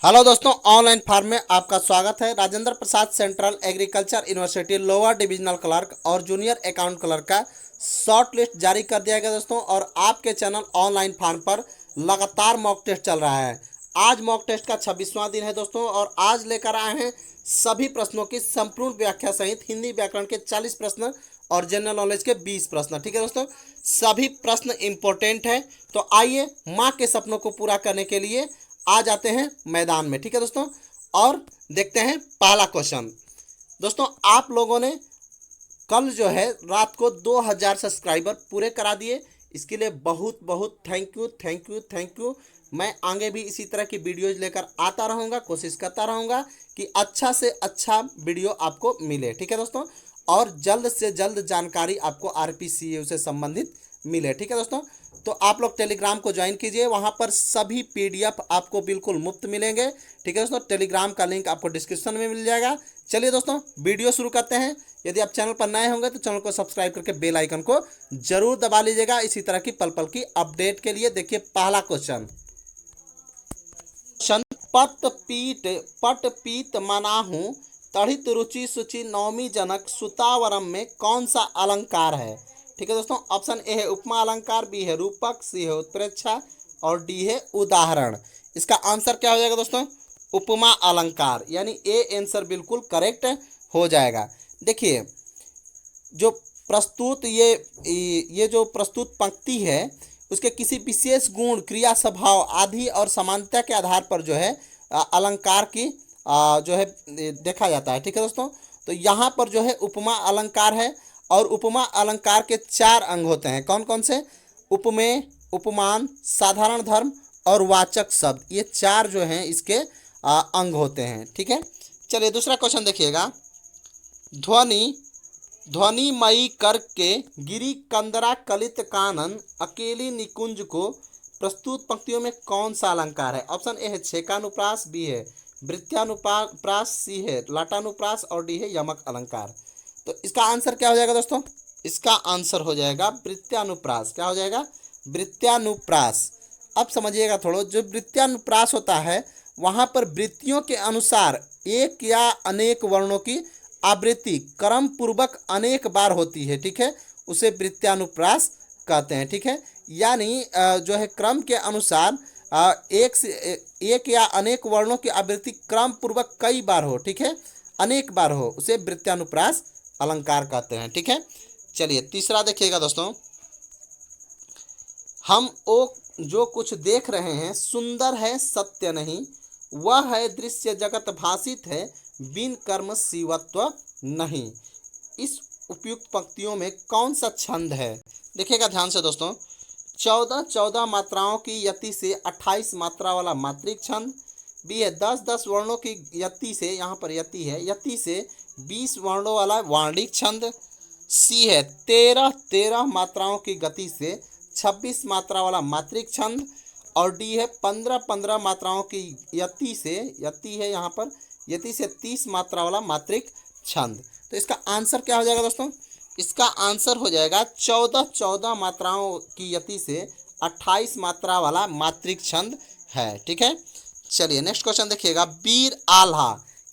Hello दोस्तों, online form में आपका स्वागत है। Rajendra Prasad central agriculture university lower divisional clerk और जूनियर अकाउंट क्लर्क का शॉर्ट लिस्ट जारी कर दिया गया दोस्तों। और आपके चैनल ऑनलाइन फार्म पर लगातार मॉक टेस्ट चल रहा है। आज मॉक टेस्ट का 26वां दिन है दोस्तों, और आज लेकर आए हैं सभी प्रश्नों की संपूर्ण व्याख्या सहित हिंदी व्याकरण के 40 प्रश्न और जनरल नॉलेज के 20 प्रश्न। ठीक है दोस्तों, सभी प्रश्न इंपॉर्टेंट है। तो आइए माँ के सपनों को पूरा करने के लिए आ जाते हैं मैदान में। ठीक है दोस्तों, और देखते हैं पहला क्वेश्चन। दोस्तों, आप लोगों ने कल जो है रात को 2000 सब्सक्राइबर पूरे करा दिए। इसके लिए बहुत बहुत thank you thank you thank you. मैं आगे भी इसी तरह की वीडियोज लेकर आता रहूँगा, कोशिश करता रहूँगा कि अच्छा से अच्छा वीडियो आपको मिले। ठीक है दोस्तों, और जल्द से जल्द जानकारी आपको आरपीसीयू से संबंधित मिले। ठीक है दोस्तों, तो आप लोग टेलीग्राम को ज्वाइन कीजिए, वहाँ पर सभी पीडीएफ आपको बिल्कुल मुफ्त मिलेंगे। ठीक है दोस्तों, टेलीग्राम का लिंक आपको डिस्क्रिप्शन में मिल जाएगा। चलिए दोस्तों, वीडियो शुरू करते हैं। यदि आप चैनल पर नए होंगे तो चैनल को सब्सक्राइब करके बेल आइकन को जरूर दबा लीजिएगा इसी तरह की पल पल की अपडेट के लिए। देखिए पहला क्वेश्चन, पट पीत मनाहू तड़ित रुचि सुचि नवमी जनक सुतावरम में कौन सा अलंकार है? ठीक है दोस्तों, ऑप्शन ए है उपमा अलंकार, बी है रूपक, सी है उत्प्रेक्षा और डी है उदाहरण। इसका आंसर क्या हो जाएगा दोस्तों? उपमा अलंकार, यानी ए आंसर बिल्कुल करेक्ट हो जाएगा। देखिए, जो प्रस्तुत ये जो प्रस्तुत पंक्ति है उसके किसी विशेष गुण, क्रिया, स्वभाव आदि और समानता के आधार पर जो है अलंकार की जो है देखा जाता है। ठीक है दोस्तों, तो यहाँ पर जो है उपमा अलंकार है, और उपमा अलंकार के 4 अंग होते हैं। कौन कौन से? उपमेय, उपमान, साधारण धर्म और वाचक शब्द। ये 4 जो हैं इसके अंग होते हैं। ठीक है, चलिए दूसरा क्वेश्चन देखिएगा। ध्वनिमयी करके गिरी कंदरा कलित कानन अकेली निकुंज को प्रस्तुत पंक्तियों में कौन सा अलंकार है? ऑप्शन ए है छेकानुप्रास, बी है वृत्यानुप्रास, सी है लाटानुप्रास और डी है यमक अलंकार। तो इसका आंसर क्या हो जाएगा दोस्तों? इसका आंसर हो जाएगा वृत्यानुप्रास। क्या हो जाएगा? वृत्यानुप्रास। अब समझिएगा थोड़ा, जो वृत्यानुप्रास होता है वहाँ पर वृत्तियों के अनुसार एक या अनेक वर्णों की आवृत्ति क्रम पूर्वक अनेक बार होती है। ठीक है, उसे वृत्यानुप्रास कहते हैं। ठीक है, यानी जो है क्रम के अनुसार एक या अनेक वर्णों की आवृत्ति क्रम पूर्वक कई बार हो। ठीक है, अनेक बार हो, उसे वृत्यानुप्रास अलंकार कहते हैं। ठीक है, चलिए तीसरा देखिएगा दोस्तों। हम वो जो कुछ देख रहे हैं सुंदर है सत्य नहीं, वह है दृश्य जगत भासित है बिन कर्म शिवत्व नहीं। इस उपयुक्त पंक्तियों में कौन सा छंद है? देखिएगा ध्यान से दोस्तों। 14 मात्राओं की यति से 28 मात्रा वाला मात्रिक छंद, बी है 10 वर्णों की यति से, यहाँ पर यति है, यति से 20 वर्णों वाला वार्णिक छंद, सी है 13 मात्राओं की गति से 26 मात्रा वाला मात्रिक छंद और डी है 15 मात्राओं की यति से, यति है यहाँ पर, यति से 30 मात्रा वाला मात्रिक छंद। तो इसका आंसर क्या हो जाएगा दोस्तों? इसका आंसर हो जाएगा 14 मात्राओं की यति से 28 मात्रा वाला मात्रिक छंद है। ठीक है, चलिए नेक्स्ट क्वेश्चन देखिएगा। वीर आल्हा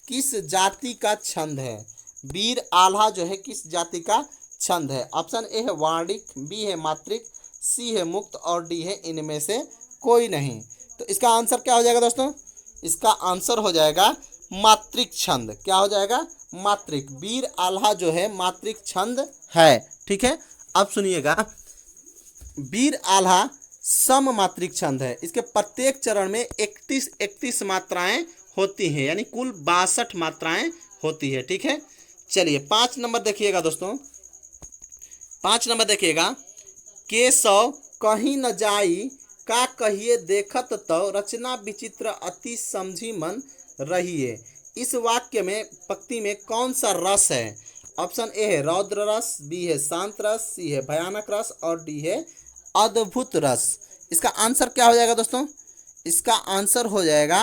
किस जाति का छंद है? वीर आल्हा जो है किस जाति का छंद है? ऑप्शन ए है वार्णिक, बी है मात्रिक, सी है मुक्त और डी है इनमें से कोई नहीं। तो इसका आंसर क्या हो जाएगा दोस्तों? इसका आंसर हो जाएगा मात्रिक छंद। क्या हो जाएगा? मात्रिक। वीर आल्हा जो है मात्रिक छंद है। ठीक है, अब सुनिएगा। वीर आल्हा सम मात्रिक छंद है। इसके प्रत्येक चरण में 31 मात्राएं होती हैं, यानी कुल 62 मात्राएं होती है। ठीक है, चलिए 5 नंबर देखिएगा दोस्तों। 5 नंबर देखिएगा। केशव कहीं न जाई का कहिए देखत तो रचना विचित्र अति समझी मन रहिए। इस वाक्य में पंक्ति में कौन सा रस है? ऑप्शन ए है रौद्र रस, बी है शांत रस, सी है भयानक रस और डी है अद्भुत रस। इसका आंसर क्या हो जाएगा दोस्तों? इसका आंसर हो जाएगा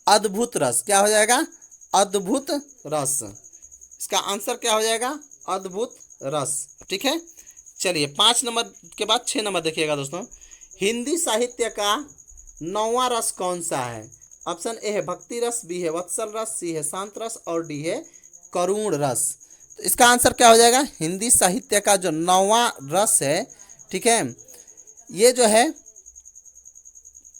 अद्भुत रस। क्या हो जाएगा? अद्भुत रस। इसका आंसर क्या हो जाएगा? अद्भुत रस। ठीक है, चलिए 5 नंबर के बाद 6 नंबर देखिएगा दोस्तों। हिंदी साहित्य का नौवां रस कौन सा है? ऑप्शन ए है भक्ति रस, बी है वत्सल रस, सी है शांत रस और डी है करुण रस। तो इसका आंसर क्या हो जाएगा? हिंदी साहित्य का जो नौवां रस है, ठीक है, ये जो है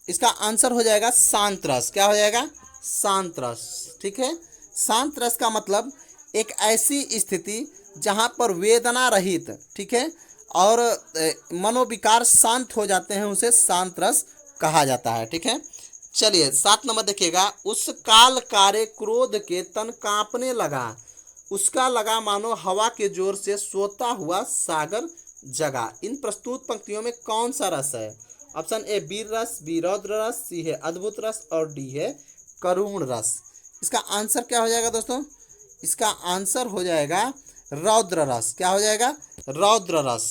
इसका आंसर हो जाएगा शांत रस। क्या हो जाएगा? शांत रस। ठीक है, शांत रस का मतलब एक ऐसी स्थिति जहाँ पर वेदना रहित, ठीक है, और मनोविकार शांत हो जाते हैं, उसे शांत रस कहा जाता है। ठीक है, चलिए 7 नंबर देखिएगा। उस काल कारे क्रोध के तन कांपने लगा, उसका लगा मानो हवा के जोर से सोता हुआ सागर जगा। इन प्रस्तुत पंक्तियों में कौन सा रस है? ऑप्शन ए वीर रस, बी रौद्र रस, सी है अद्भुत रस और डी है करुण रस। इसका आंसर क्या हो जाएगा दोस्तों? इसका आंसर हो जाएगा रौद्र रस। क्या हो जाएगा? रौद्र रस।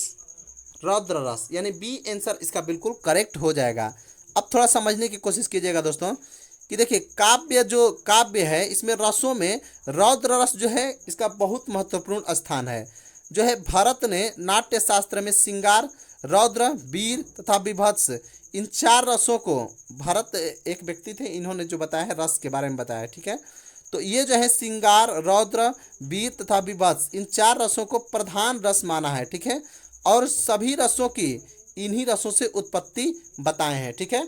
रौद्र रस यानी बी आंसर इसका बिल्कुल करेक्ट हो जाएगा। अब थोड़ा समझने की कोशिश कीजिएगा दोस्तों कि देखिए काव्य जो काव्य है इसमें रसों में रौद्र रस जो है इसका बहुत महत्वपूर्ण स्थान है। जो है भरत ने नाट्य शास्त्र में श्रृंगार, रौद्र, वीर तथा विभत्स इन 4 रसों को, भरत एक व्यक्ति थे, इन्होंने जो बताया है रस के बारे में बताया। ठीक है, तो ये जो है श्रृंगार, रौद्र, वीर तथा विभत्स इन 4 रसों को प्रधान रस माना है। ठीक है, और सभी रसों की इन्हीं रसों से उत्पत्ति बताए हैं। ठीक है,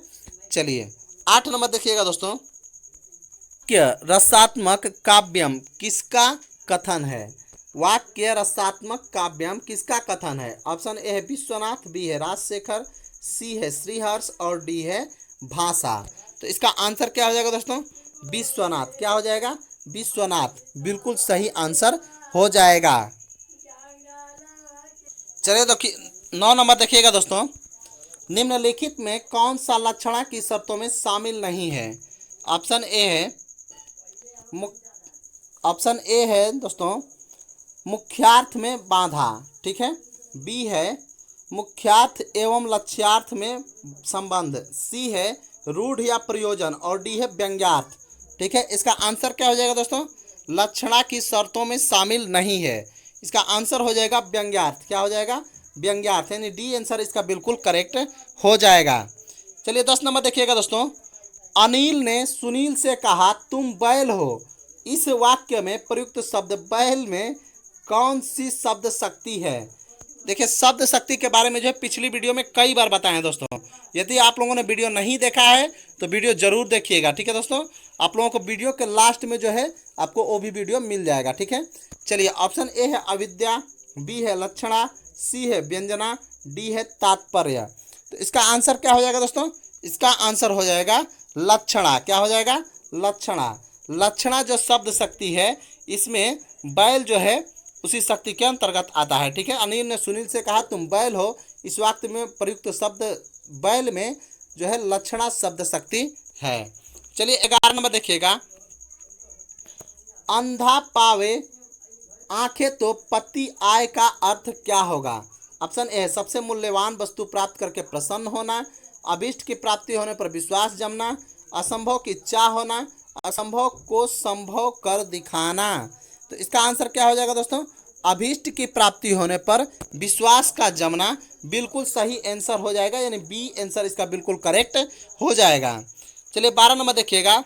चलिए 8 नंबर देखिएगा दोस्तों। वाक्य रसात्मक काव्यम किसका कथन है? वाक्य रसात्मक काव्यम किसका कथन है? ऑप्शन ए है विश्वनाथ, बी है राजशेखर, सी है श्रीहर्ष और डी है भाषा। तो इसका आंसर क्या हो जाएगा दोस्तों? विश्वनाथ। क्या हो जाएगा? विश्वनाथ बिल्कुल सही आंसर हो जाएगा। चलिए तो 9 नंबर देखिएगा दोस्तों। निम्नलिखित में कौन सा लक्षणा की शर्तों में शामिल नहीं है? ऑप्शन ए है दोस्तों मुख्यार्थ में बाधा। ठीक है, बी है मुख्यार्थ एवं लक्ष्यार्थ में संबंध, सी है रूढ़ या प्रयोजन और डी है व्यंग्यार्थ। ठीक है, इसका आंसर क्या हो जाएगा दोस्तों? लक्षणा की शर्तों में शामिल नहीं है। इसका आंसर हो जाएगा व्यंग्यार्थ। क्या हो जाएगा? व्यंग्यार्थ, यानी डी आंसर इसका बिल्कुल करेक्ट हो जाएगा। चलिए 10 नंबर देखिएगा दोस्तों। अनिल ने सुनील से कहा तुम बैल हो। इस वाक्य में प्रयुक्त शब्द बैल में कौन सी शब्द शक्ति है? देखिए शब्द शक्ति के बारे में जो है पिछली वीडियो में कई बार बताए हैं दोस्तों। यदि आप लोगों ने वीडियो नहीं देखा है तो वीडियो जरूर देखिएगा। ठीक है दोस्तों, आप लोगों को वीडियो के लास्ट में जो है आपको वो भी वीडियो मिल जाएगा। ठीक है, चलिए ऑप्शन ए है अविद्या, बी है लक्षणा, सी है व्यंजना, डी है तात्पर्य। तो इसका आंसर क्या हो जाएगा दोस्तों? इसका आंसर हो जाएगा लक्षणा। क्या हो जाएगा? लक्षणा। लक्षणा जो शब्द शक्ति है इसमें बैल जो है उसी शक्ति के अंतर्गत आता है। ठीक है, अनिल ने सुनील से कहा तुम बैल हो, इस वाक्य में प्रयुक्त शब्द बैल में जो है लक्षणा शब्द शक्ति है। चलिए 11 नंबर देखिएगा। अंधा पावे आंखें तो पति आय का अर्थ क्या होगा? ऑप्शन ए सबसे मूल्यवान वस्तु प्राप्त करके प्रसन्न होना, अभिष्ट की प्राप्ति होने पर विश्वास जमना, असंभव की चाह होना, असंभव को संभव कर दिखाना। तो इसका आंसर क्या हो जाएगा दोस्तों? अभीष्ट की प्राप्ति होने पर विश्वास का जमना बिल्कुल सही आंसर हो जाएगा, यानी बी आंसर इसका बिल्कुल करेक्ट हो जाएगा। चलिए 12 नंबर देखिएगा।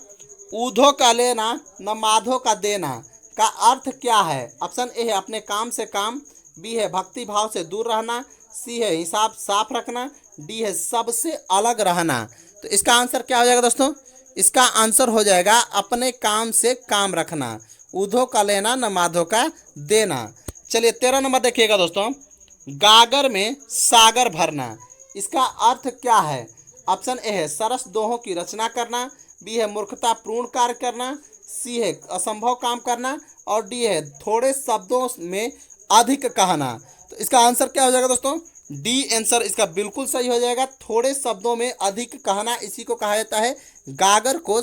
ऊधो का लेना न माधो का देना का अर्थ क्या है? ऑप्शन ए है अपने काम से काम, बी है भक्ति भाव से दूर रहना, सी है हिसाब साफ रखना, डी है सबसे अलग रहना। तो इसका आंसर क्या हो जाएगा दोस्तों? इसका आंसर हो जाएगा अपने काम से काम रखना। ऊधो का लेना न माधो का देना। चलिए 13 नंबर देखिएगा दोस्तों। गागर में सागर भरना, इसका अर्थ क्या है? ऑप्शन ए है सरस दोहों की रचना करना, बी है मूर्खतापूर्ण कार्य करना, सी है असंभव काम करना और डी है थोड़े शब्दों में अधिक कहना। तो इसका आंसर क्या हो जाएगा दोस्तों? डी आंसर इसका बिल्कुल सही हो जाएगा। थोड़े शब्दों में अधिक कहना, इसी को कहा जाता है गागर को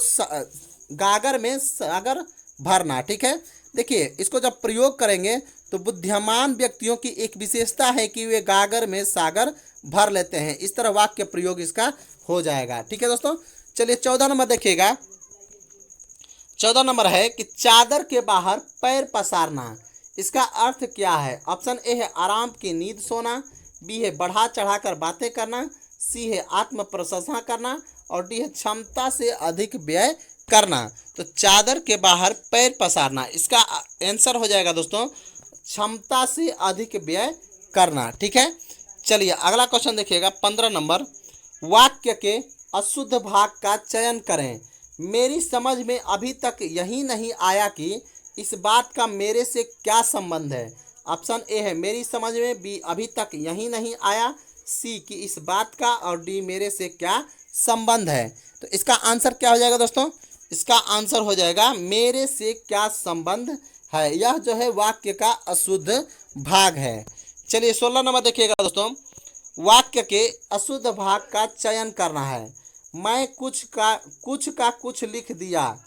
गागर में सागर भरना। ठीक है, देखिए इसको जब प्रयोग करेंगे तो बुद्धिमान व्यक्तियों की एक विशेषता है कि वे गागर में सागर भर लेते हैं। इस तरह वाक्य प्रयोग इसका हो जाएगा। ठीक है दोस्तों, चलिए 14 नंबर देखिएगा। 14 नंबर है कि चादर के बाहर पैर पसारना, इसका अर्थ क्या है? ऑप्शन ए है आराम की नींद सोना, बी है बढ़ा चढ़ाकर बातें करना, सी है आत्म प्रशंसा करना और डी है क्षमता से अधिक व्यय करना। तो चादर के बाहर पैर पसारना, इसका आंसर हो जाएगा दोस्तों क्षमता से अधिक व्यय करना। ठीक है, चलिए अगला क्वेश्चन देखिएगा 15 नंबर। वाक्य के अशुद्ध भाग का चयन करें। मेरी समझ में अभी तक यही नहीं आया कि इस बात का मेरे से क्या संबंध है। ऑप्शन ए है मेरी समझ में, बी अभी तक यही नहीं आया, सी कि इस बात का, और डी मेरे से क्या संबंध है। तो इसका आंसर क्या हो जाएगा दोस्तों, इसका आंसर हो जाएगा मेरे से क्या संबंध है। यह जो है वाक्य का अशुद्ध भाग है। चलिए 16 नंबर देखिएगा दोस्तों। वाक्य के अशुद्ध भाग का चयन करना है। मैं कुछ का कुछ लिख दिया।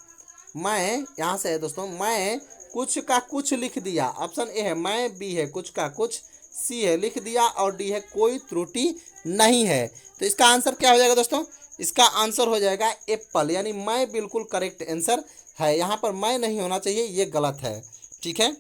मैं यहाँ से है दोस्तों, मैं कुछ का कुछ लिख दिया। ऑप्शन ए है मैं, बी है कुछ का कुछ, सी है लिख दिया, और डी है कोई त्रुटि नहीं है। तो इसका आंसर क्या हो जाएगा दोस्तों, इसका आंसर हो जाएगा एप्पल, यानी मैं बिल्कुल करेक्ट आंसर है। यहाँ पर मैं नहीं होना चाहिए, ये गलत है। ठीक है,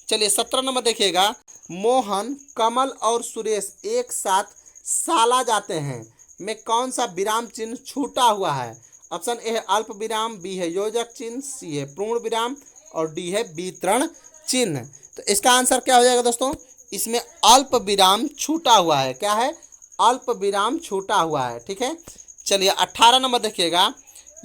चलिए 17 नंबर देखिएगा। मोहन, कमल और सुरेश एक साथ साला जाते हैं में कौन सा विराम चिन्ह छूटा हुआ है। ऑप्शन ए है अल्प विराम, बी है योजक चिन्ह, सी है पूर्ण विराम, और डी है वितरण चिन्ह। तो इसका आंसर क्या हो जाएगा दोस्तों, इसमें अल्प विराम छूटा हुआ है। क्या है, अल्प विराम छूटा हुआ है। ठीक है, चलिए 18 नंबर देखिएगा।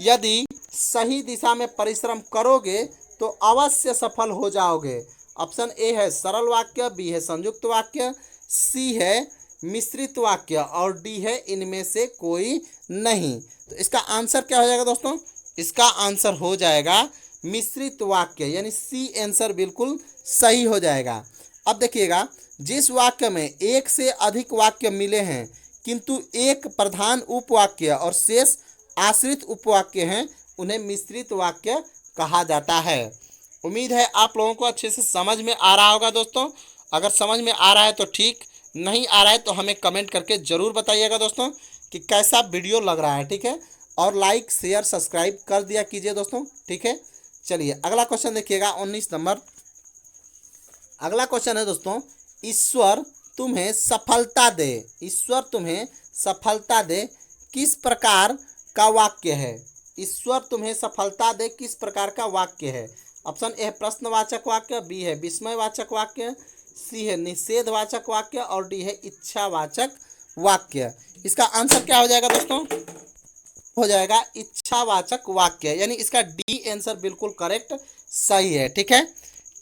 यदि सही दिशा में परिश्रम करोगे तो अवश्य सफल हो जाओगे। ऑप्शन ए है सरल वाक्य, बी है संयुक्त वाक्य, सी है मिश्रित वाक्य, और डी है इनमें से कोई नहीं। तो इसका आंसर क्या हो जाएगा दोस्तों, इसका आंसर हो जाएगा मिश्रित वाक्य, यानी सी आंसर बिल्कुल सही हो जाएगा। अब देखिएगा, जिस वाक्य में एक से अधिक वाक्य मिले हैं किंतु एक प्रधान उपवाक्य और शेष आश्रित उपवाक्य हैं, उन्हें मिश्रित वाक्य कहा जाता है। उम्मीद है आप लोगों को अच्छे से समझ में आ रहा होगा दोस्तों। अगर समझ में आ रहा है तो ठीक, नहीं आ रहा है तो हमें कमेंट करके ज़रूर बताइएगा दोस्तों कि कैसा वीडियो लग रहा है। ठीक है, और लाइक शेयर सब्सक्राइब कर दिया कीजिए दोस्तों। ठीक है, चलिए अगला क्वेश्चन देखिएगा 19 नंबर। अगला क्वेश्चन है दोस्तों, ईश्वर तुम्हें सफलता दे। ईश्वर तुम्हें सफलता दे किस प्रकार का वाक्य है। ईश्वर तुम्हें सफलता दे किस प्रकार का वाक्य है। ऑप्शन ए है प्रश्नवाचक वाक्य, बी है विस्मयवाचक वाक्य, सी है निषेधवाचक वाक्य, और डी है इच्छावाचक वाक्य। इसका आंसर क्या हो जाएगा दोस्तों, हो जाएगा इच्छावाचक वाक्य, यानी इसका डी आंसर बिल्कुल करेक्ट सही है। ठीक है,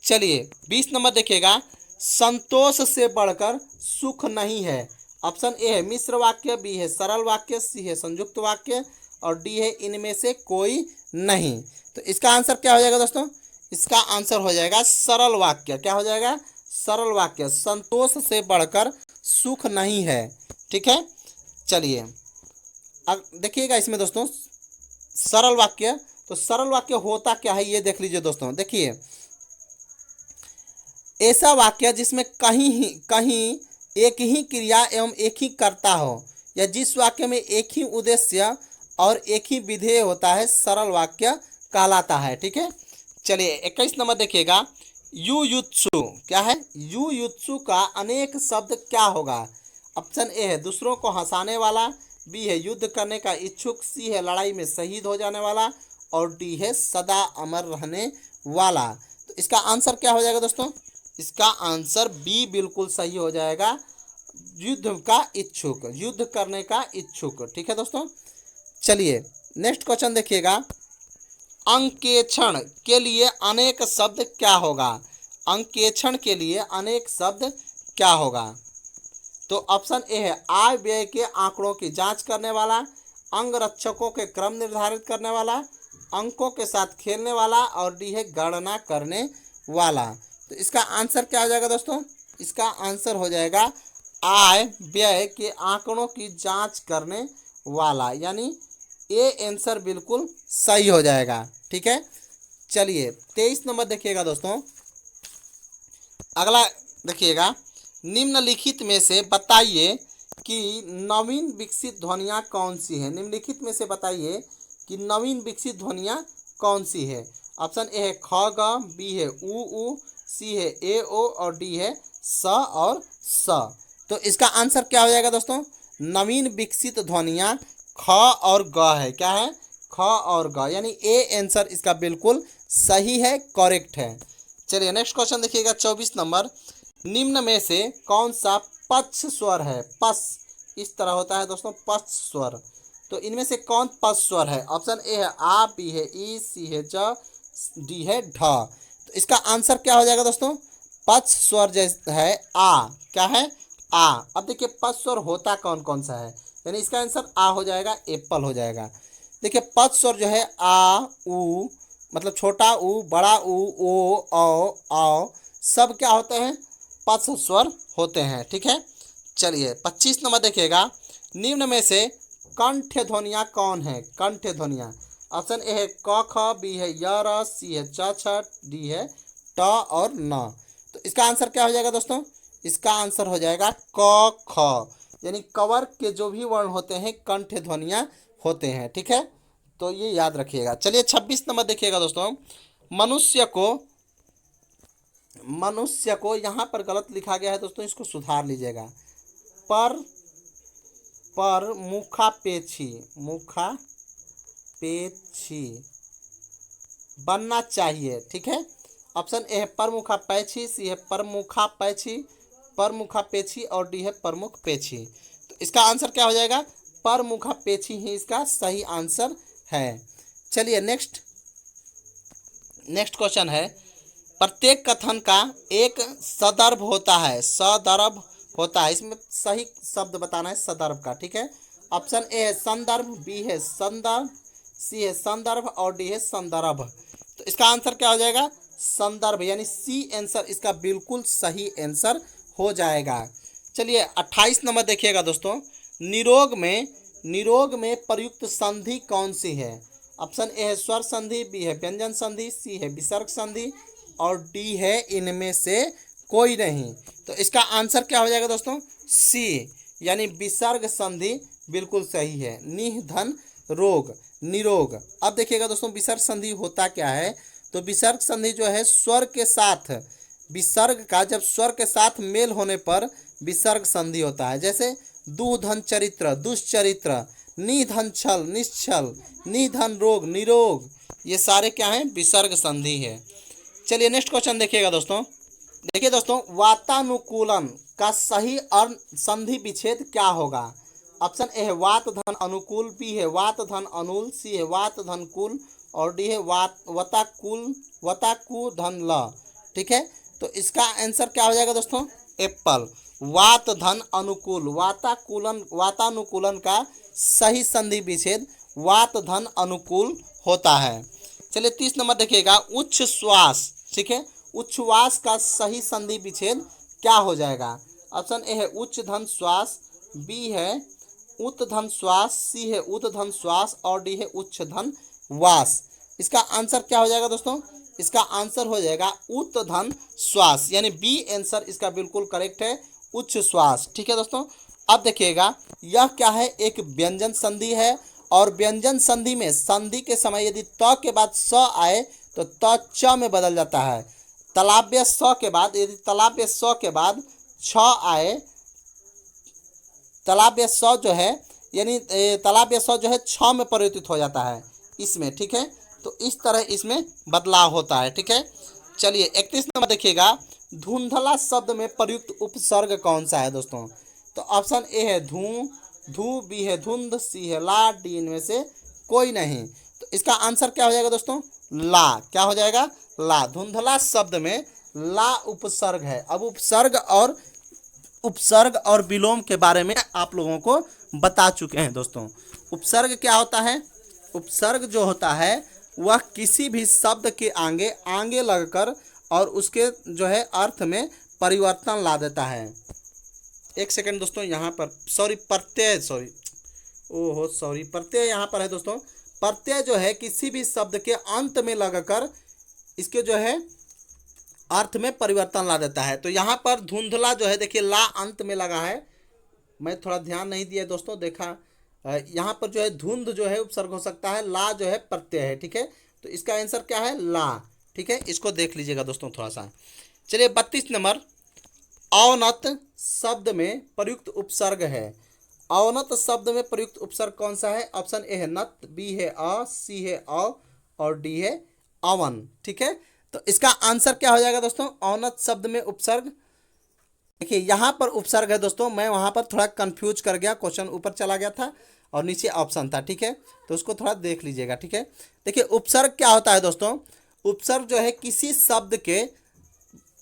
चलिए 20 नंबर देखिएगा। संतोष से बढ़कर सुख नहीं है। ऑप्शन ए है मिश्र वाक्य, बी है सरल वाक्य, सी है संयुक्त वाक्य, और डी है इनमें से कोई नहीं। तो इसका आंसर क्या हो जाएगा दोस्तों, इसका आंसर हो जाएगा सरल वाक्य। क्या हो जाएगा, सरल वाक्य। संतोष से बढ़कर सुख नहीं है। ठीक है, चलिए अब देखिएगा इसमें दोस्तों सरल वाक्य। तो सरल वाक्य होता क्या है ये देख लीजिए दोस्तों। देखिए, ऐसा वाक्य जिसमें कहीं एक ही क्रिया एवं एक ही कर्ता हो, या जिस वाक्य में एक ही उद्देश्य और एक ही विधेय होता है, सरल वाक्य कहलाता है। ठीक है, चलिए 21 नंबर देखिएगा। युयुत्सु क्या है, युयुत्सु का अनेक शब्द क्या होगा। ऑप्शन ए है दूसरों को हंसाने वाला, बी है युद्ध करने का इच्छुक, सी है लड़ाई में शहीद हो जाने वाला, और डी है सदा अमर रहने वाला। तो इसका आंसर क्या हो जाएगा दोस्तों, इसका आंसर बी बिल्कुल सही हो जाएगा, युद्ध का इच्छुक, युद्ध करने का इच्छुक। ठीक है दोस्तों, चलिए नेक्स्ट क्वेश्चन देखिएगा। अंकेक्षण के लिए अनेक शब्द क्या होगा। अंकेक्षण के लिए अनेक शब्द क्या होगा। तो ऑप्शन ए है आय व्यय के आंकड़ों की जांच करने वाला, अंगरक्षकों के क्रम निर्धारित करने वाला, अंकों के साथ खेलने वाला, और डी है गणना करने वाला। तो इसका आंसर क्या हो जाएगा दोस्तों, इसका आंसर हो जाएगा आय व्यय के आंकड़ों की जांच करने वाला, यानी ए आंसर बिल्कुल सही हो जाएगा। ठीक है, चलिए 23 नंबर देखिएगा दोस्तों। अगला देखिएगा, निम्नलिखित में से बताइए कि नवीन विकसित ध्वनियाँ कौन सी हैं। निम्नलिखित में से बताइए कि नवीन विकसित ध्वनियाँ कौन सी है। ऑप्शन ए है ख ग, बी है उ, सी है ए ओ, और डी है स और स। तो इसका आंसर क्या हो जाएगा दोस्तों, नवीन विकसित ध्वनियाँ ख और ग है। क्या है? ख और ग, यानी ए आंसर इसका बिल्कुल सही है, करेक्ट है। चलिए नेक्स्ट क्वेश्चन देखिएगा 24 नंबर। निम्न में से कौन सा पक्ष स्वर है? पस इस तरह होता है दोस्तों, पक्ष स्वर। तो इनमें से कौन पक्ष स्वर है? ऑप्शन ए है आ, बी है ई, सी है ज, डी है ढ। तो इसका आंसर क्या हो जाएगा दोस्तों? पक्ष स्वर जैसे है आ। क्या है? आ। अब देखिए पक्ष स्वर होता कौन कौन सा है, यानी इसका आंसर आ हो जाएगा, एप्पल हो जाएगा। देखिए पक्ष स्वर जो है आ, उ, मतलब छोटा उ, बड़ा उ, ओ, औ, सब क्या होते हैं? पक्ष स्वर होते हैं। ठीक है। चलिए 25 नंबर देखिएगा। निम्न में से कंठ ध्वनियाँ कौन है? कंठ ध्वनियाँ। ऑप्शन ए है क ख, बी है य र, सी है च छ, डी है ट और न। तो इसका आंसर क्या हो जाएगा दोस्तों? इसका आंसर हो जाएगा क ख, यानी कवर के जो भी वर्ण होते हैं कंठ ध्वनियाँ होते हैं। ठीक है, तो ये याद रखिएगा। चलिए 26 नंबर देखिएगा दोस्तों। मनुष्य को यहाँ पर गलत लिखा गया है दोस्तों, इसको सुधार लीजिएगा। पर मुखापेक्षी बनना चाहिए। ठीक है। ऑप्शन ए है परमुखापेक्षी, सी है परमुखापेक्षी और डी है परमुखपेक्षी। तो इसका आंसर क्या हो जाएगा? परमुखापेक्षी ही इसका सही आंसर है। चलिए नेक्स्ट क्वेश्चन है। प्रत्येक कथन का एक सदर्भ होता है। सदर्भ होता है, इसमें सही शब्द बताना है सदर्भ का। ठीक है। ऑप्शन ए है संदर्भ, बी है संदर्भ, सी है संदर्भ और डी है संदर्भ। तो इसका आंसर क्या हो जाएगा? संदर्भ, यानी सी आंसर इसका बिल्कुल सही आंसर हो जाएगा। चलिए 28 नंबर देखिएगा दोस्तों। निरोग में प्रयुक्त संधि कौन सी है? ऑप्शन ए है स्वर संधि, बी है व्यंजन संधि, सी है विसर्ग संधि और डी है इनमें से कोई नहीं। तो इसका आंसर क्या हो जाएगा दोस्तों? सी, यानी विसर्ग संधि बिल्कुल सही है। निह धन रोग, निरोग। अब देखिएगा दोस्तों विसर्ग संधि होता क्या है? तो विसर्ग संधि जो है स्वर के साथ, विसर्ग का जब स्वर के साथ मेल होने पर विसर्ग संधि होता है। जैसे दुधन चरित्र, दुष्चरित्र, निधन छल, निश्छल, निधन रोग, निरोग, ये सारे क्या हैं? विसर्ग संधि है। चलिए नेक्स्ट क्वेश्चन देखिएगा दोस्तों। देखिए दोस्तों, वातानुकूलन का सही संधि विच्छेद क्या होगा? ऑप्शन ए है वात धन अनुकूल, बी है वात धन अनुल, सी है वात धन कुल और डी है वताकु धन ल। ठीक है, तो इसका आंसर क्या हो जाएगा दोस्तों? एप्पल। वात धन अनुकूल, वातानुकूलन का सही संधि विच्छेद वात धन अनुकूल होता है। चलिए 30 नंबर देखिएगा। उच्च श्वास। ठीक है, उच्छ्वास का सही संधि विच्छेद क्या हो जाएगा? ऑप्शन ए है उच्च धन श्वास, बी है उत धन श्वास, सी है उत धन श्वास और डी है उच्च धन वास। इसका आंसर क्या हो जाएगा दोस्तों? इसका आंसर हो जाएगा उत धन श्वास, यानी बी आंसर इसका बिल्कुल करेक्ट है, उच्च श्वास। ठीक है दोस्तों, अब देखिएगा यह क्या है? एक व्यंजन संधि है और व्यंजन संधि में संधि के समय यदि त के बाद स आए तो त च में बदल जाता है। तलाव्य स के बाद, यदि तलाव्य स के बाद छ आए, तलाव्य स जो है यानी तलाव्य स जो है छ में परिवर्तित हो जाता है इसमें। ठीक है, तो इस तरह इसमें बदलाव होता है। ठीक है, चलिए 31 नंबर देखिएगा। धुंधला शब्द में प्रयुक्त उपसर्ग कौन सा है दोस्तों? तो ऑप्शन ए है धू, बी है धुंध, सी है ला, डी इनमें से कोई नहीं। तो इसका आंसर क्या हो जाएगा दोस्तों? ला। क्या हो जाएगा? ला। धुंधला शब्द में ला उपसर्ग है। अब उपसर्ग और विलोम के बारे में आप लोगों को बता चुके हैं दोस्तों। उपसर्ग क्या होता है? उपसर्ग जो होता है वह किसी भी शब्द के आगे लगकर और उसके जो है अर्थ में परिवर्तन ला देता है। एक सेकंड दोस्तों, यहाँ पर प्रत्यय यहाँ पर है दोस्तों। प्रत्यय जो है किसी भी शब्द के अंत में लगकर इसके जो है अर्थ में परिवर्तन ला देता है। तो यहाँ पर धुंधला जो है देखिए ला अंत में लगा है, मैं थोड़ा ध्यान नहीं दिया दोस्तों, देखा यहाँ पर जो है धुंध जो है उपसर्ग हो सकता है, ला जो है प्रत्यय है। ठीक है, तो इसका आंसर क्या है? ला। ठीक है, इसको देख लीजिएगा दोस्तों थोड़ा सा। चलिए 32 नंबर। औनत शब्द में प्रयुक्त उपसर्ग है। अवनत शब्द में प्रयुक्त उपसर्ग कौन सा है? ऑप्शन ए है नत, बी है अ, सी है औ और डी है अवन। ठीक है, तो इसका आंसर क्या हो जाएगा दोस्तों? अवनत शब्द में उपसर्ग, देखिए यहाँ पर उपसर्ग है दोस्तों, मैं वहाँ पर थोड़ा कंफ्यूज कर गया, क्वेश्चन ऊपर चला गया था और नीचे ऑप्शन था। ठीक है, तो उसको थोड़ा देख लीजिएगा। ठीक है, देखिए उपसर्ग क्या होता है दोस्तों? उपसर्ग जो है किसी शब्द के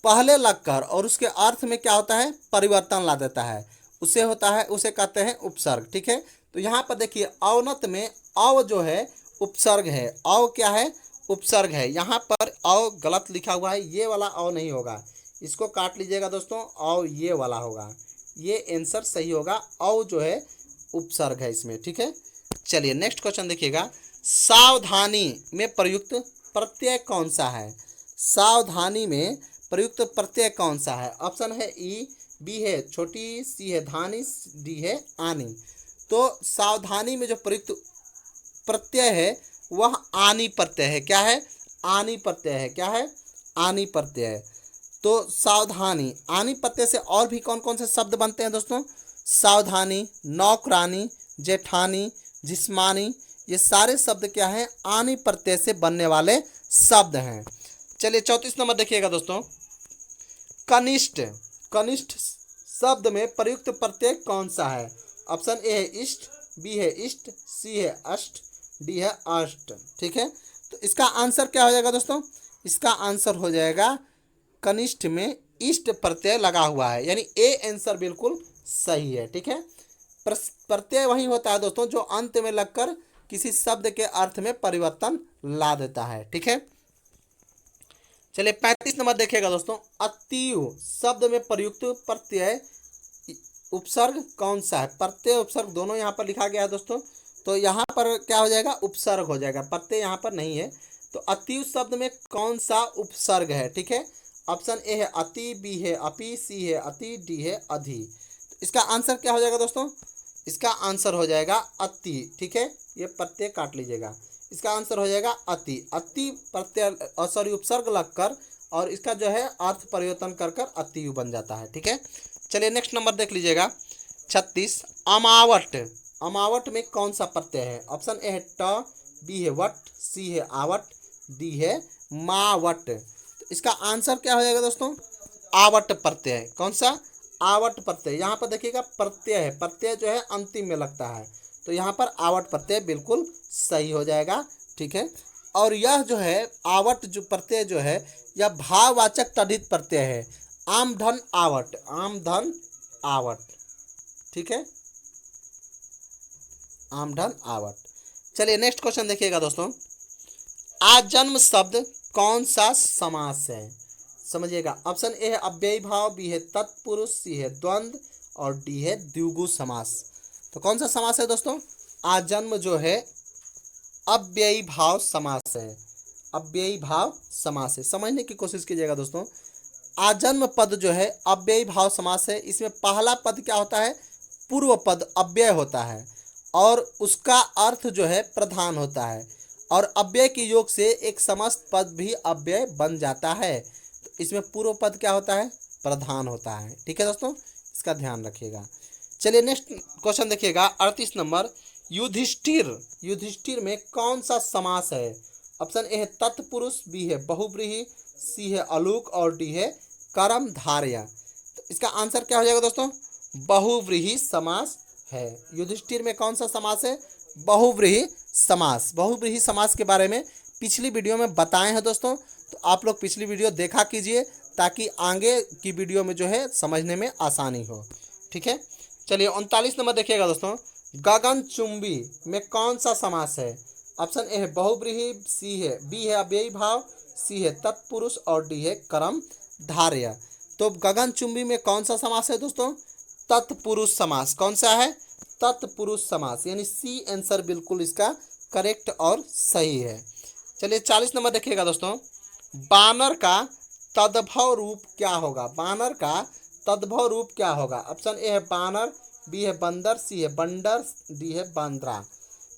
पहले लगकर और उसके अर्थ में क्या होता है? परिवर्तन ला देता है, उसे होता है, उसे कहते हैं उपसर्ग। ठीक है, तो यहाँ पर देखिए अवनत में अव जो है उपसर्ग है, अव क्या है? उपसर्ग है। यहाँ पर अव गलत लिखा हुआ है, ये वाला अव नहीं होगा, इसको काट लीजिएगा दोस्तों, अव ये वाला होगा, ये आंसर सही होगा। अव जो है उपसर्ग है इसमें। ठीक है, चलिए नेक्स्ट क्वेश्चन देखिएगा, सावधानी में प्रयुक्त प्रत्यय कौन सा है? सावधानी में प्रयुक्त प्रत्यय कौन सा है? ऑप्शन है ई, बी है छोटी, सी है धानी, डी है आनी। तो सावधानी में जो प्रयुक्त प्रत्यय है वह आनी प्रत्यय है। क्या है? आनी प्रत्यय है। क्या है? आनी प्रत्यय है। तो सावधानी आनी प्रत्यय से और भी कौन कौन से शब्द बनते हैं दोस्तों? सावधानी, नौकरानी, जेठानी, जिस्मानी, ये सारे शब्द क्या हैं? आनी प्रत्यय से बनने वाले शब्द हैं। चलिए 34 नंबर देखिएगा दोस्तों, कनिष्ठ, कनिष्ठ शब्द में प्रयुक्त प्रत्यय कौन सा है? ऑप्शन ए है इष्ट, बी है इष्ट, सी है अष्ट, डी है अष्ट। ठीक है, तो इसका आंसर क्या हो जाएगा दोस्तों? इसका आंसर हो जाएगा कनिष्ठ में इष्ट प्रत्यय लगा हुआ है, यानी ए आंसर बिल्कुल सही है। ठीक है, प्रत्यय वही होता है दोस्तों जो अंत में लगकर किसी शब्द के अर्थ में परिवर्तन ला देता है। ठीक है, चलिए 35 नंबर देखिएगा दोस्तों, अतीव शब्द में प्रयुक्त प्रत्यय उपसर्ग कौन सा है? प्रत्यय उपसर्ग दोनों यहाँ पर लिखा गया है दोस्तों, तो यहाँ पर क्या हो जाएगा? उपसर्ग हो जाएगा, प्रत्यय यहाँ पर नहीं है। तो अतीव शब्द में कौन सा उपसर्ग है? ठीक है, ऑप्शन ए है अति, बी है अपि, सी है अति, डी है अधि। तो इसका आंसर क्या हो जाएगा दोस्तों? इसका आंसर हो जाएगा अति। ठीक है, ये प्रत्यय काट लीजिएगा, इसका आंसर हो जाएगा अति। अति प्रत्यय सॉरी उपसर्ग लगकर और इसका जो है अर्थ परिवर्तन कर कर अति बन जाता है। ठीक है, चलिए नेक्स्ट नंबर देख लीजिएगा 36, अमावट। अमावट में कौन सा प्रत्यय है? ऑप्शन ए है ट, बी है वट, सी है आवट, डी है मावट। तो इसका आंसर क्या हो जाएगा दोस्तों? आवट प्रत्यय। कौन सा? आवट प्रत्यय। यहाँ पर देखिएगा प्रत्यय है, प्रत्यय जो है अंतिम में लगता है, तो यहाँ पर आवट प्रत्यय बिल्कुल सही हो जाएगा। ठीक है, और यह जो है आवट जो प्रत्यय जो है यह भाववाचक तद्धित प्रत्यय है। आम धन आवट, आम धन आवट। ठीक है, आम धन आवट। चलिए नेक्स्ट क्वेश्चन देखिएगा दोस्तों, आजन्म शब्द कौन सा समास है? समझिएगा, ऑप्शन ए है अव्ययी भाव, बी है तत्पुरुष, सी है द्वंद्व और डी है द्विगु समास। तो कौन सा समास है दोस्तों? आजन्म जो है अव्ययी भाव समास है, अव्ययी भाव समास है। समझने की कोशिश कीजिएगा दोस्तों, आजन्म पद जो है अव्ययी भाव समास है। इसमें पहला पद क्या होता है? पूर्व पद अव्यय होता है और उसका अर्थ जो है प्रधान होता है, और अव्यय के योग से एक समस्त पद भी अव्यय बन जाता है। तो इसमें पूर्व पद क्या होता है? प्रधान होता है। ठीक है दोस्तों, इसका ध्यान रखिएगा। चलिए नेक्स्ट क्वेश्चन देखिएगा 38 नंबर, युधिष्ठिर। युधिष्ठिर में कौन सा समास है? ऑप्शन ए है तत्पुरुष, बी है बहुव्रीहि, सी है अलूक और डी है कर्मधारय। तो इसका आंसर क्या हो जाएगा दोस्तों? बहुव्रीहि समास है। युधिष्ठिर में कौन सा समास है? बहुव्रीहि समास। बहुव्रीहि समास के बारे में पिछली वीडियो में बताए हैं दोस्तों, तो आप लोग पिछली वीडियो देखा कीजिए ताकि आगे की वीडियो में जो है समझने में आसानी हो। ठीक है, चलिए 39 नंबर देखिएगा दोस्तों, गगनचुंबी में कौन सा समास है? ऑप्शन ए है बहुव्रीहि, सी है बी है अव्ययी भाव, सी है तत्पुरुष और डी है कर्मधारय। तो गगनचुंबी में कौन सा समास है दोस्तों? तत्पुरुष समास। कौन सा है? तत्पुरुष समास, यानी सी आंसर बिल्कुल इसका करेक्ट और सही है। चलिए 40 नंबर देखिएगा दोस्तों, बानर का तद्भव रूप क्या होगा? बानर का तद्भव रूप क्या होगा? ऑप्शन ए है बानर, बी है बंदर, सी है बंदर, डी है बंदरा।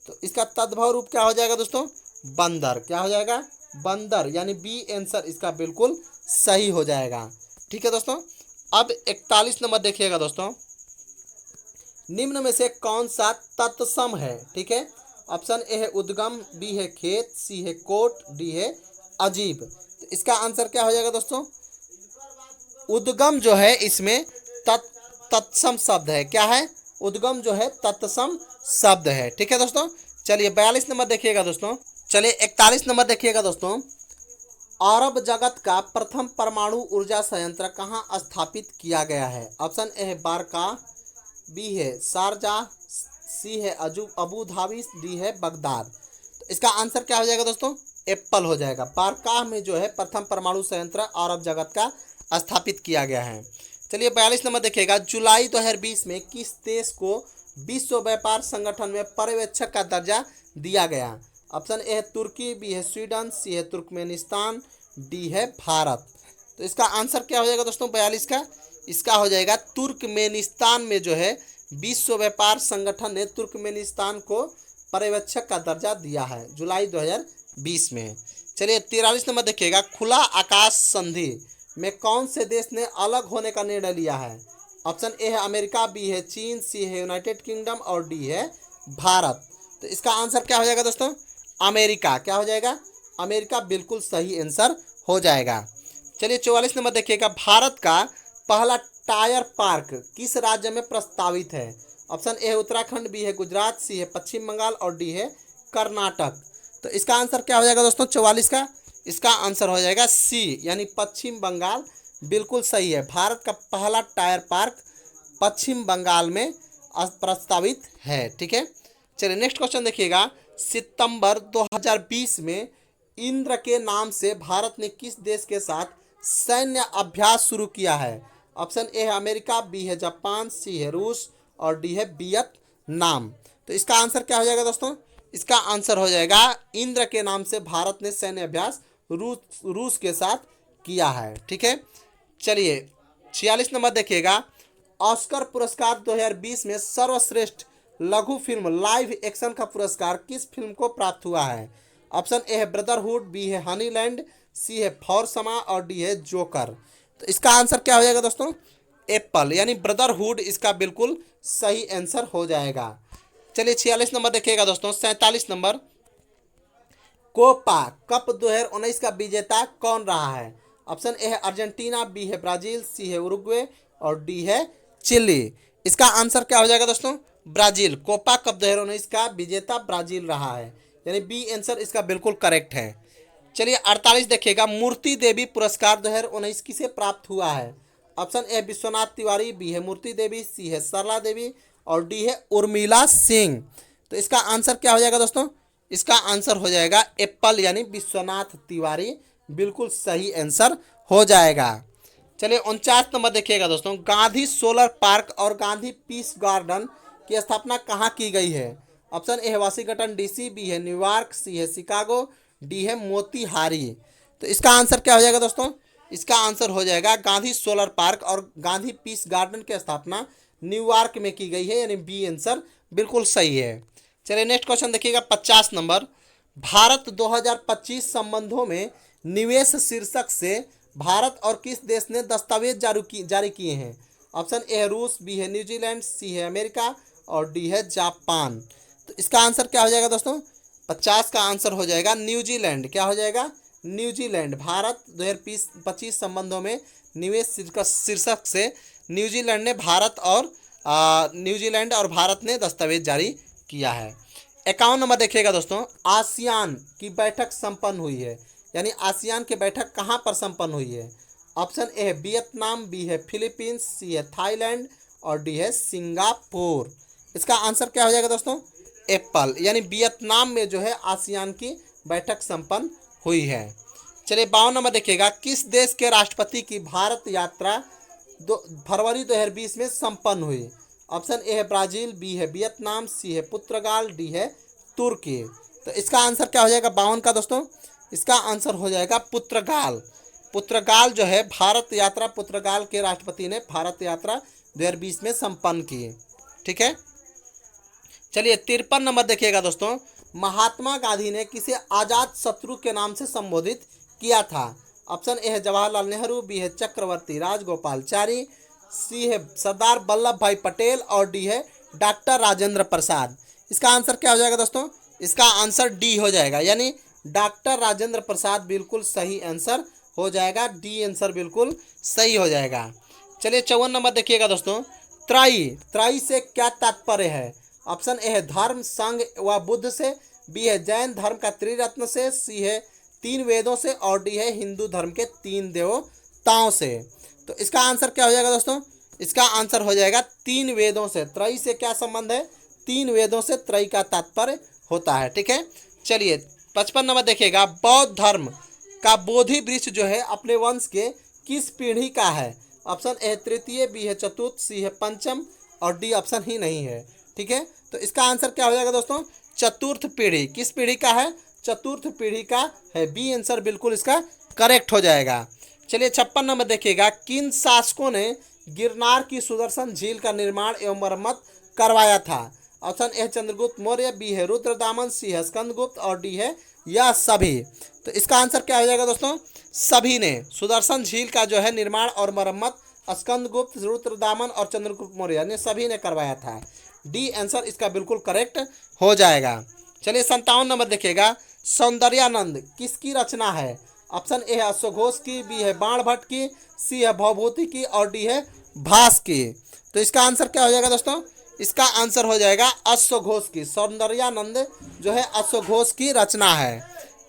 तो इसका तद्भव रूप क्या हो जाएगा दोस्तों? बंदर। क्या हो जाएगा? बंदर, यानी बी आंसर इसका बिल्कुल सही हो जाएगा। ठीक है दोस्तों, अब 41 नंबर देखिएगा दोस्तों, निम्न में से कौन सा तत्सम है? ठीक है, ऑप्शन ए है उद्गम, बी है खेत, सी है कोट, डी है अजीब। तो इसका आंसर क्या हो जाएगा दोस्तों? उद्गम जो है इसमें तत्सम शब्द है। क्या है? उद्गम जो है तत्सम शब्द है। ठीक है दोस्तों, चलिए 42 नंबर देखिएगा दोस्तों। चलिए 41 नंबर देखिएगा दोस्तों। अरब जगत का प्रथम परमाणु ऊर्जा संयंत्र कहाँ स्थापित किया गया है? ऑप्शन ए है बारका, बी है शारजाह, सी है अबू धाबी, डी है बगदाद। तो इसका आंसर क्या हो जाएगा दोस्तों? एप्पल हो जाएगा। बारकाह में जो है प्रथम परमाणु संयंत्र अरब जगत का स्थापित किया गया है। चलिए 42 नंबर देखिएगा। जुलाई 2020 में किस देश को विश्व व्यापार संगठन में पर्यवेक्षक का दर्जा दिया गया? ऑप्शन ए है तुर्की, बी है स्वीडन, सी है तुर्कमेनिस्तान, डी है भारत। तो इसका आंसर क्या हो जाएगा दोस्तों 42 का? इसका हो जाएगा तुर्कमेनिस्तान में जो है विश्व व्यापार संगठन ने तुर्कमेनिस्तान को पर्यवेक्षक का दर्जा दिया है जुलाई 2020 में। चलिए 43 नंबर देखिएगा। खुला आकाश संधि में कौन से देश ने अलग होने का निर्णय लिया है? ऑप्शन ए है अमेरिका, बी है चीन, सी है यूनाइटेड किंगडम और डी है भारत। तो इसका आंसर क्या हो जाएगा दोस्तों? अमेरिका। क्या हो जाएगा? अमेरिका बिल्कुल सही आंसर हो जाएगा। चलिए 44 नंबर देखिएगा। भारत का पहला टायर पार्क किस राज्य में प्रस्तावित है? ऑप्शन ए है उत्तराखंड, बी है गुजरात, सी है पश्चिम बंगाल और डी है कर्नाटक। तो इसका आंसर क्या हो जाएगा दोस्तों 44 का? इसका आंसर हो जाएगा सी, यानी पश्चिम बंगाल बिल्कुल सही है। भारत का पहला टायर पार्क पश्चिम बंगाल में प्रस्तावित है। ठीक है, चलिए नेक्स्ट क्वेश्चन देखिएगा। सितंबर 2020 में इंद्र के नाम से भारत ने किस देश के साथ सैन्य अभ्यास शुरू किया है? ऑप्शन ए है अमेरिका, बी है जापान, सी है रूस और डी है वियतनाम। तो इसका आंसर क्या हो जाएगा दोस्तों? इसका आंसर हो जाएगा इंद्र के नाम से भारत ने सैन्य अभ्यास रूस के साथ किया है। ठीक है, चलिए 46 नंबर देखिएगा। ऑस्कर पुरस्कार 2020 में सर्वश्रेष्ठ लघु फिल्म लाइव एक्शन का पुरस्कार किस फिल्म को प्राप्त हुआ है? ऑप्शन ए है ब्रदरहुड, बी है हनीलैंड, सी है फॉर्समा और डी है जोकर। तो इसका आंसर क्या हो जाएगा दोस्तों? एप्पल, यानी ब्रदरहुड इसका बिल्कुल सही आंसर हो जाएगा। चलिए 46 नंबर देखिएगा दोस्तों। 47 नंबर। कोपा कप 2019 का विजेता कौन रहा है? ऑप्शन ए है अर्जेंटीना, बी है ब्राजील, सी है उरुग्वे और डी है चिली। इसका आंसर क्या हो जाएगा दोस्तों? ब्राजील। कोपा कप 2019 का विजेता ब्राजील रहा है, यानी बी आंसर इसका बिल्कुल करेक्ट है। चलिए 48 देखिएगा। मूर्ति देवी पुरस्कार 2019 किसे प्राप्त हुआ है? Option A Vishwanath Tiwari, B है मूर्ति देवी, सी है सरला देवी और डी है उर्मिला सिंह। तो इसका आंसर क्या हो जाएगा दोस्तों? इसका आंसर हो जाएगा एप्पल, यानी विश्वनाथ तिवारी बिल्कुल सही आंसर हो जाएगा। चलिए 49 नंबर देखिएगा दोस्तों। गांधी सोलर पार्क और गांधी पीस गार्डन की स्थापना कहाँ की गई है? ऑप्शन ए है वाशिंगटन डीसी, बी है न्यूयॉर्क, सी है शिकागो, डी है मोतीहारी। तो इसका आंसर क्या हो जाएगा दोस्तों? इसका आंसर हो जाएगा गांधी सोलर पार्क और गांधी पीस गार्डन की स्थापना न्यूयॉर्क में की गई है, यानी बी आंसर बिल्कुल सही है। चलिए नेक्स्ट क्वेश्चन देखिएगा 50 नंबर। भारत 2025 संबंधों में निवेश शीर्षक से भारत और किस देश ने दस्तावेज जारी किए हैं? ऑप्शन ए है रूस, बी है न्यूजीलैंड, सी है अमेरिका और डी है जापान। तो इसका आंसर क्या हो जाएगा दोस्तों? 50 का आंसर हो जाएगा न्यूजीलैंड। क्या हो जाएगा? न्यूजीलैंड। भारत 2025 संबंधों में निवेश शीर्षक से न्यूजीलैंड ने न्यूजीलैंड और भारत ने दस्तावेज जारी किया है। 51 नंबर देखिएगा दोस्तों। आसियान की बैठक संपन्न हुई है, यानी आसियान की बैठक कहाँ पर संपन्न हुई है? ऑप्शन ए है वियतनाम, बी है फिलीपींस, सी है थाईलैंड और डी है सिंगापुर। इसका आंसर क्या हो जाएगा दोस्तों? एप्पल, यानी वियतनाम में जो है आसियान की बैठक संपन्न हुई है। चलिए 52 नंबर देखिएगा। किस देश के राष्ट्रपति की भारत यात्रा फरवरी 2020 में संपन्न हुई? ऑप्शन ए है ब्राजील, बी है वियतनाम, सी है पुर्तगाल, डी है तुर्की। तो इसका आंसर क्या हो जाएगा 52 का दोस्तों? इसका आंसर हो जाएगा पुर्तगाल। पुर्तगाल जो है भारत यात्रा, पुर्तगाल के राष्ट्रपति ने भारत यात्रा 2020 में संपन्न की। ठीक है, चलिए 53 नंबर देखिएगा दोस्तों। महात्मा गांधी ने किसे आजाद शत्रु के नाम से संबोधित किया था? ऑप्शन ए है जवाहरलाल नेहरू, बी है चक्रवर्ती राजगोपालचारी, सी है सरदार वल्लभ भाई पटेल और डी है डॉक्टर राजेंद्र प्रसाद। इसका आंसर क्या हो जाएगा दोस्तों? इसका आंसर डी हो जाएगा, यानी डॉक्टर राजेंद्र प्रसाद बिल्कुल सही आंसर हो जाएगा। डी आंसर बिल्कुल सही हो जाएगा। चलिए 54 नंबर देखिएगा दोस्तों। त्राई, त्राई से क्या तात्पर्य है? ऑप्शन ए है धर्म, संघ व बुद्ध से, बी है जैन धर्म का त्रिरत्न से, सी है 3 वेदों से, और डी है हिंदू धर्म के 3 देवताओं से। तो इसका आंसर क्या हो जाएगा दोस्तों? इसका आंसर हो जाएगा 3 वेदों से। त्रयी से क्या संबंध है? 3 वेदों से त्रयी का तात्पर्य होता है। ठीक है, चलिए 55 नंबर देखिएगा। बौद्ध धर्म का बोधि वृक्ष जो है अपने वंश के किस पीढ़ी का है? ऑप्शन ए तृतीय, बी है चतुर्थ, सी है पंचम, और डी ऑप्शन ही नहीं है। ठीक है, तो इसका आंसर क्या हो जाएगा दोस्तों? चतुर्थ पीढ़ी। किस पीढ़ी का है? चतुर्थ पीढ़ी का है। बी आंसर बिल्कुल इसका करेक्ट हो जाएगा। चलिए 56 नंबर देखिएगा। किन शासकों ने गिरनार की सुदर्शन झील का निर्माण एवं मरम्मत करवाया था? Option A Chandragupta Maurya, B है रुद्रदामन, सी है स्कंदगुप्त, और डी है यह सभी। तो इसका आंसर क्या हो जाएगा दोस्तों? सभी ने। सुदर्शन झील का जो है निर्माण और मरम्मत स्कंदगुप्त, रुद्रदामन और चंद्रगुप्त मौर्य ने सभी ने करवाया था। डी आंसर इसका बिल्कुल करेक्ट हो जाएगा। चलिए 57 नंबर देखिएगा। सौंदर्यानंद किसकी रचना है? ऑप्शन ए है अश्वघोष की, बी है बाणभट्ट की, सी है भवभूति की, और डी है भास की। तो इसका आंसर क्या हो जाएगा दोस्तों? इसका आंसर हो जाएगा अश्वघोष की। सौंदर्यानंद जो है अश्वघोष की रचना है।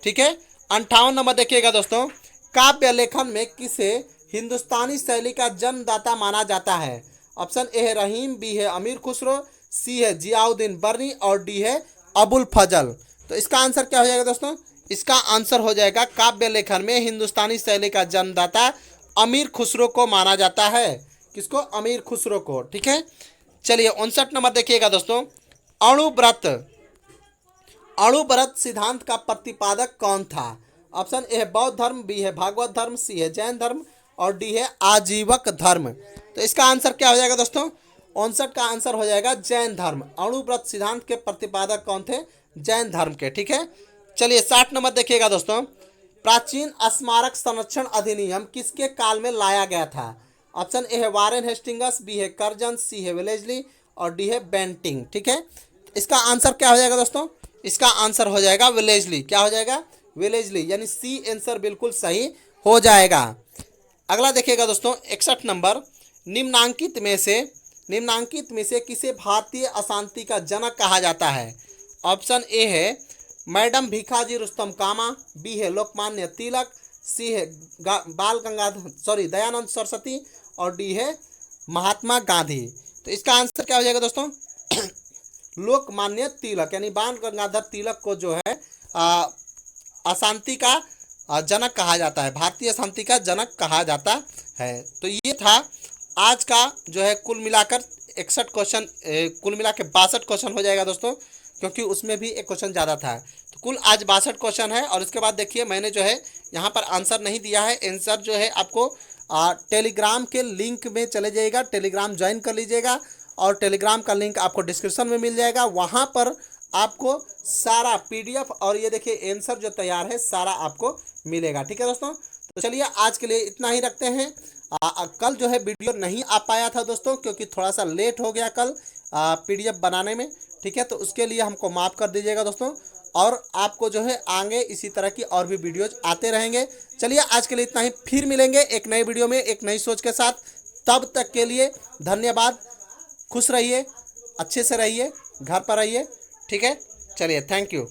ठीक है, 58 नंबर देखिएगा दोस्तों। काव्य लेखन में किसे हिंदुस्तानी शैली का जन्मदाता माना जाता है? ऑप्शन ए है रहीम, बी है अमीर खुसरो, सी है जियाउद्दीन बर्नी, और डी है अबुल फजल। तो इसका आंसर क्या हो जाएगा दोस्तों? इसका आंसर हो जाएगा काव्य लेखन में हिंदुस्तानी शैली का जन्मदाता अमीर खुसरो को माना जाता है। किसको? अमीर खुसरो को। ठीक है, चलिए 59 नंबर देखिएगा दोस्तों। अणुव्रत, अणुव्रत सिद्धांत का प्रतिपादक कौन था? ऑप्शन ए है बौद्ध धर्म, बी है भागवत धर्म, सी है जैन धर्म, और डी है आजीवक धर्म। तो इसका आंसर क्या हो जाएगा दोस्तों? 59 का आंसर हो जाएगा जैन धर्म। अणुव्रत सिद्धांत के प्रतिपादक कौन थे? जैन धर्म के। ठीक है, चलिए 60 नंबर देखिएगा दोस्तों। प्राचीन स्मारक संरक्षण अधिनियम किसके काल में लाया गया था? ऑप्शन ए है वारेन हेस्टिंगस, बी है कर्जन, सी है वेलेस्ली, और डी है बेंटिंग। ठीक है, इसका आंसर क्या हो जाएगा दोस्तों? इसका आंसर हो जाएगा वेलेस्ली। क्या हो जाएगा? वेलेस्ली, यानी सी आंसर बिल्कुल सही हो जाएगा। अगला देखिएगा दोस्तों 61 नंबर। निम्नांकित में से किसे भारतीय अशांति का जनक कहा जाता है? ऑप्शन ए है मैडम भीखाजी रुस्तम कामा, बी है लोकमान्य तिलक, सी है दयानंद सरस्वती, और डी है महात्मा गांधी। तो इसका आंसर क्या हो जाएगा दोस्तों? लोकमान्य तिलक, यानी बाल गंगाधर तिलक को जो है अशांति का जनक कहा जाता है, भारतीय शांति का जनक कहा जाता है। तो ये था आज का जो है कुल मिलाकर 61 क्वेश्चन, कुल मिला के 62 क्वेश्चन हो जाएगा दोस्तों, क्योंकि उसमें भी एक क्वेश्चन ज़्यादा था। तो कुल आज 62 क्वेश्चन है। और इसके बाद देखिए मैंने जो है यहाँ पर आंसर नहीं दिया है। आंसर जो है आपको टेलीग्राम के लिंक में चले जाइएगा, टेलीग्राम ज्वाइन कर लीजिएगा, और टेलीग्राम का लिंक आपको डिस्क्रिप्शन में मिल जाएगा। वहाँ पर आपको सारा PDF और ये देखिए आंसर जो तैयार है सारा आपको मिलेगा। ठीक है दोस्तों, तो चलिए आज के लिए इतना ही रखते हैं। कल जो है वीडियो नहीं आ पाया था दोस्तों, क्योंकि थोड़ा सा लेट हो गया कल PDF बनाने में। ठीक है, तो उसके लिए हमको माफ़ कर दीजिएगा दोस्तों, और आपको जो है आगे इसी तरह की और भी वीडियोज आते रहेंगे। चलिए आज के लिए इतना ही, फिर मिलेंगे एक नई वीडियो में एक नई सोच के साथ। तब तक के लिए धन्यवाद। खुश रहिए, अच्छे से रहिए, घर पर रहिए। ठीक है, चलिए, थैंक यू।